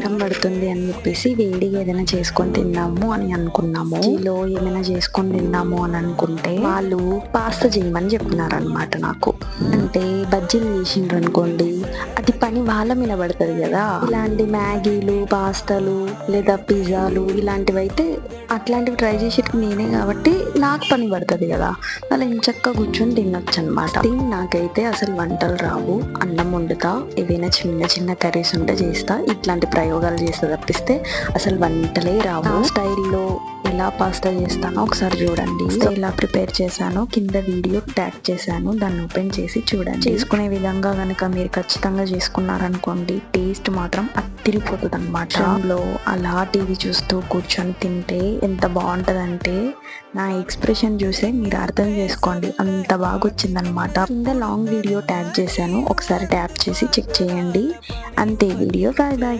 వర్షం పడుతుంది అని చెప్పేసి వేడిగా ఏదైనా చేసుకొని తిందాము అని అనుకున్నాము. లో ఏమైనా చేసుకొని తిందాము అని అనుకుంటే వాళ్ళు పాస్తా చేయమని చెప్పినారనమాట నాకు. అంటే బజ్జీలు చేసిండ్రు అనుకోండి, అది పని వాళ్ళ మీద పడుతుంది కదా. ఇలాంటి మ్యాగీలు, పాస్తాలు లేదా పిజ్జాలు ఇలాంటివి అయితే అట్లాంటివి ట్రై చేసేటికి నేనే కాబట్టి నాకు పని పడుతుంది కదా. వాళ్ళు ఎంచక్కా కూర్చొని తినొచ్చు అనమాట. నాకైతే అసలు వంటలు రావు. అన్నం వండుతా, ఏవైనా చిన్న చిన్న కర్రీస్ ఉంటే చేస్తా, ఇట్లాంటి ప్రయోగాలు చేస్తా తప్పిస్తే అసలు వంటలే రావు. స్టైల్లో ఎలా పాస్తా చేస్తానో ఒకసారి చూడండి. ఎలా ప్రిపేర్ చేశానో కింద వీడియో ట్యాగ్ చేశాను, దాన్ని ఓపెన్ చేసి చూడండి. చేసుకునే విధంగా కనుక మీరు ఖచ్చితంగా చేసుకున్నారనుకోండి, టేస్ట్ మాత్రం అత్తిరిపోతుంది అనమాట. లో అలా టీవీ చూస్తూ కూర్చొని తింటే ఎంత బాగుంటదంటే నా ఎక్స్ప్రెషన్ చూసే మీరు అర్థం చేసుకోండి, అంత బాగా వచ్చిందనమాట. కింద లాంగ్ వీడియో ట్యాగ్ చేశాను, ఒకసారి ట్యాప్ చేసి చెక్ చేయండి. అంతే వీడియో. Bye bye.